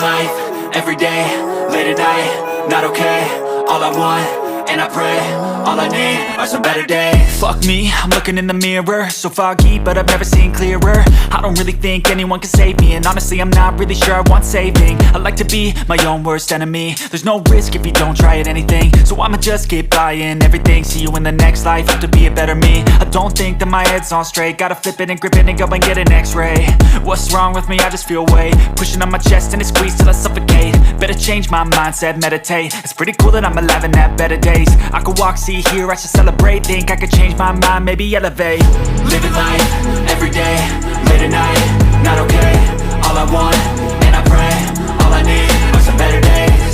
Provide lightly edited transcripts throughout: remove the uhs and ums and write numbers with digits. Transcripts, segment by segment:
life, every day, late at night, not okay. All I want, and I pray, all I need are some better days. Fuck me, I'm looking in the mirror, so foggy, but I've never seen clearer. I don't really think anyone can save me, and honestly I'm not really sure I want saving. I like to be my own worst enemy. There's no risk if you don't try at anything, so I'ma just keep buying everything. See you in the next life, have to be a better me. I don't think that my head's on straight, gotta flip it and grip it and go and get an x-ray. What's wrong with me? I just feel weight pushing on my chest and it squeezes till I suffocate. Better change my mindset, meditate. It's pretty cool that I'm alive and have better days. I could walk, see, hear, I should celebrate. Think I could change my mind, maybe elevate. Living life, every day, late at night, not okay. All I want, and I pray, all I need are some better days.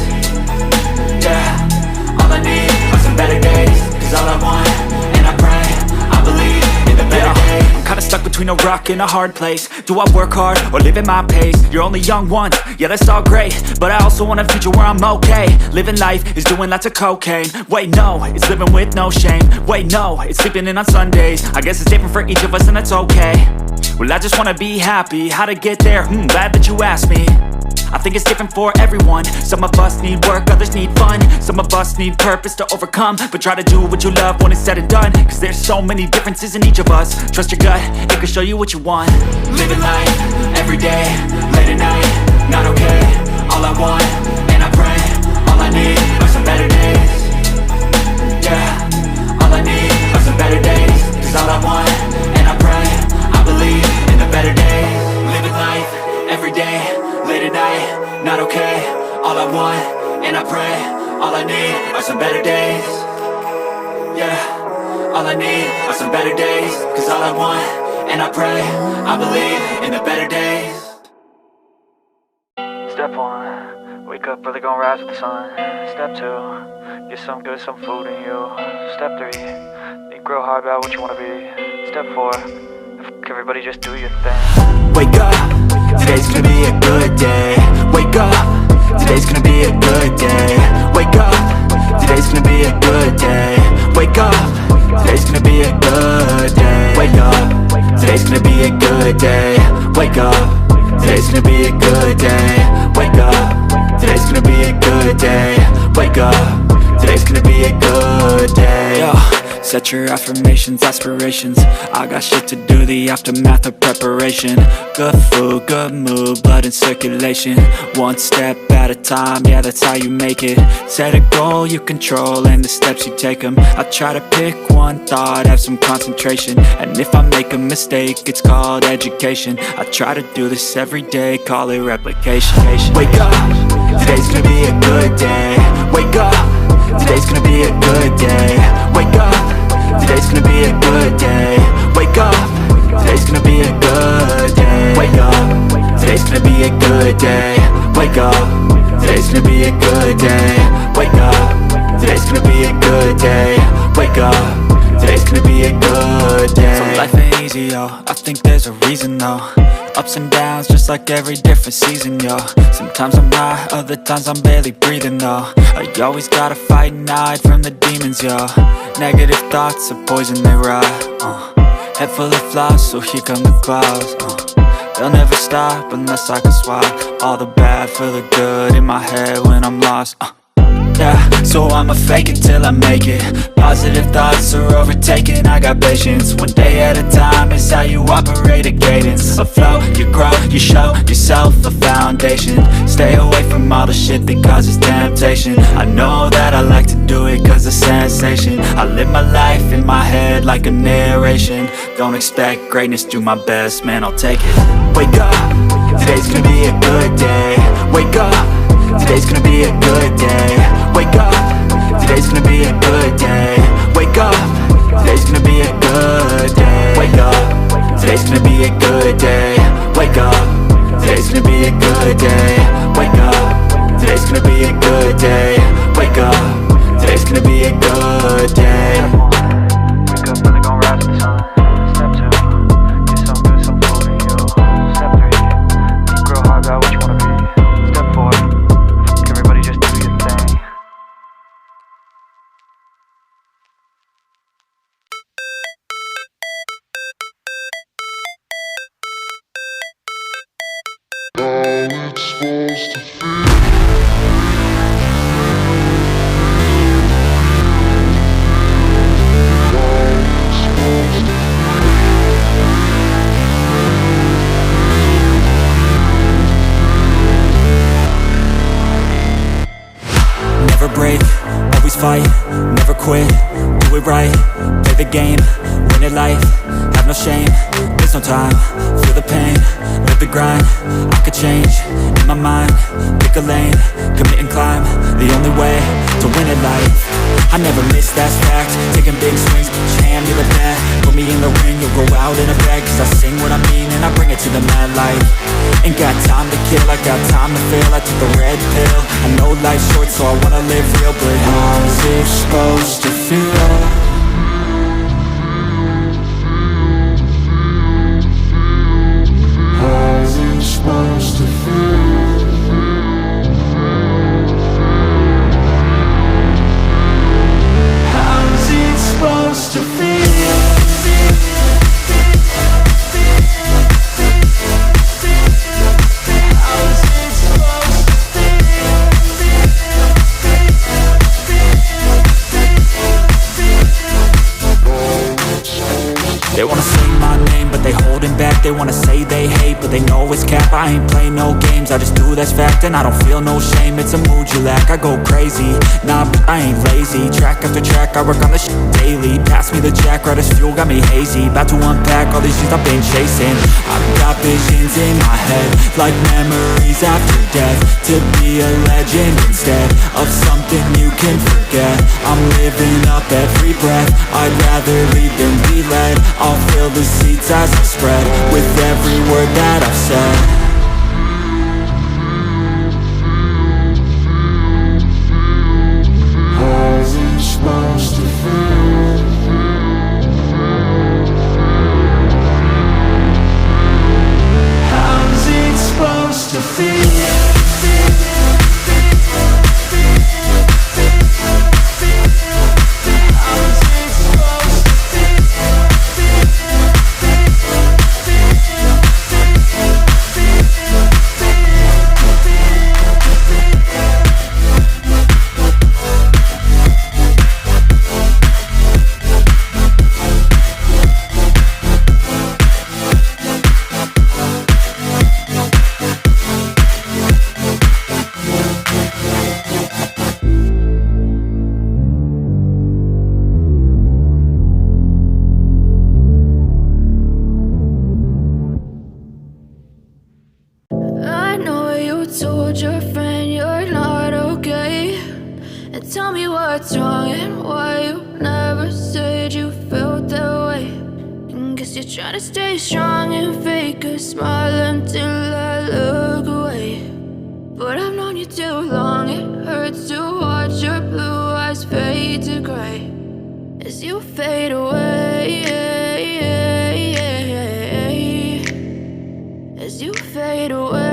Yeah, all I need are some better days. Cause all I want, and I pray, I believe in the better days. I'm kinda stuck between a rock and a hard place. Do I work hard or live at my pace? You're only young once, yeah that's all great, but I also want a future where I'm okay. Living life is doing lots of cocaine. Wait no, it's living with no shame. Wait no, it's sleeping in on Sundays. I guess it's different for each of us and that's okay. Well I just wanna be happy, how to get there? Glad that you asked me. I think it's different for everyone. Some of us need work, others need fun. Some of us need purpose to overcome. But try to do what you love when it's said and done, cause there's so many differences in each of us. Trust your gut, it can show you what you want. Living life, every day, late at night, not okay. All I want, and I pray, all I need are some better days. Yeah, all I need are some better days. Cause all I want, and I pray, I believe in the better days. Living life, every day, late at night, not okay. All I want, and I pray, all I need are some better days. Yeah, all I need are some better days. Cause all I want, and I pray, I believe in the better days. Step 1, wake up early, gonna rise with the sun. Step 2, get some good, some food in you. Step 3, think real hard about what you wanna be. Step 4, everybody just do your thing. Wake up, today's gonna be a good day. Wake up, today's gonna be a good day. Wake up, today's gonna be a good day. Wake up, today's gonna be a good day. Wake up, today's gonna be a good day. Wake up, today's gonna be a good day. Wake up, today's gonna be a good day. Wake up, today's gonna be a good day. Yo. Set your affirmations, aspirations. I got shit to do, the aftermath of preparation. Good food, good mood, blood in circulation. One step at a time, yeah that's how you make it. Set a goal you control and the steps you take them. I try to pick one thought, have some concentration. And if I make a mistake, it's called education. I try to do this every day, call it replication. Wake up, today's gonna be a good day. Wake up, today's gonna be a good day. Wake up, today's gonna be a good day. Wake up, today's gonna be a good day. Wake up, today's gonna be a good day. Wake up, today's gonna be a good day. Wake up, today's gonna be a good day. Wake up, today's gonna be a good day. So life ain't easy, yo, I think there's a reason though. Ups and downs, just like every different season, yo. Sometimes I'm high, other times I'm barely breathing, though. I always gotta fight and hide from the demons, yo. Negative thoughts are poison, they rot. Head full of flies, so here come the clouds. They'll never stop unless I can swap all the bad for the good in my head when I'm lost. Yeah, so I'ma fake it till I make it. Positive thoughts are overtaken, I got patience. One day at a time is how you operate a cadence. A flow, you grow, you show yourself a foundation. Stay away from all the shit that causes temptation. I know that I like to do it cause it's sensation. I live my life in my head like a narration. Don't expect greatness, do my best, man, I'll take it. Wake up, today's gonna be a good day. Wake up, today's gonna be a good day. Wake up, today's gonna be a good day. Wake up, today's gonna be a good day. Wake up, today's gonna be a good day. Wake up, today's gonna be a good day. Wake up, today's gonna be a good day. Wake up, today's gonna be a good day. Wake up early, gonna rise with the sun. Step 2, get some good, some food in you. Step 3, think real hard about what you wanna be. Step 4, everybody just do your thing. Never break, always fight, never quit, do it right, play the game, win it life, have no shame, there's no time, feel the pain, live the grind, I could change, in my mind, pick a lane, commit and climb, the only way to win it life. I never miss, that's fact, taking big swings, put your hand to the bat, put me in the ring, you'll go out in a bag, cause I sing what I mean and I bring it to the mad light. Ain't got time to kill, I got time to feel, I took the red pill, I know life's short so I wanna live real, but how's it supposed to feel? How's it supposed to feel? How's it supposed to feel? They wanna say my name, but they holding back. They wanna say they hate, but they know it's cap. I ain't play no games, I just do that's fact. And I don't feel no shame, it's a mood you lack. I go crazy, nah, but I ain't lazy. Track after track, I work on this shit daily. Pass me the jack, right as fuel, got me hazy. About to unpack all these things I've been chasing. I've got visions in my head, like memories after death. To be a legend instead of something you can forget. I'm living up every breath, I'd rather lead than be led. I'll fill the seats as I spread with every word that I've said. How's it supposed to feel? How's it supposed to feel? Told your friend you're not okay, and tell me what's wrong and why you never said you felt that way. And guess you're trying to stay strong and fake a smile until I look away. But I've known you too long, it hurts to watch your blue eyes fade to gray as you fade away, as you fade away.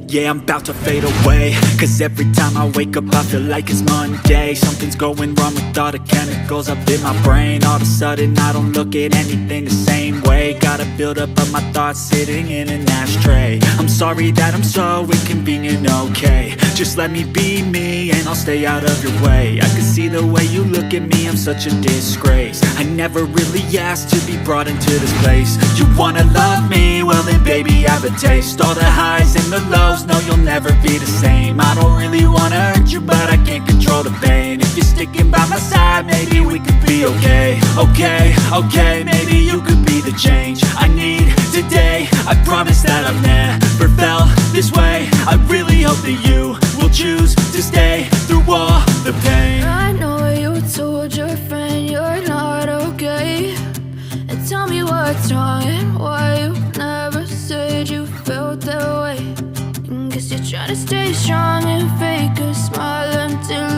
Yeah, I'm about to fade away, cause every time I wake up I feel like it's Monday. Something's going wrong with all the chemicals up in my brain. All of a sudden I don't look at anything the same way. Gotta build up of my thoughts sitting in an ashtray. I'm sorry that I'm so inconvenient, okay. Just let me be me and I'll stay out of your way. I can see the way you look at me, I'm such a disgrace. I never really asked to be brought into this place. You wanna love me? Well then baby have a taste. All the highs and the lows, no you'll never be the same. I don't really wanna hurt you but I can't control the pain. If you're sticking by my side maybe we could be okay. Okay, maybe you could be the change I need today. I promise that I've never felt this way. I really hope that you will choose to stay through all the pain. I know you told your friend you're not okay, and tell me what's wrong and why you never said you felt that way. And guess you're trying to stay strong and fake a smile until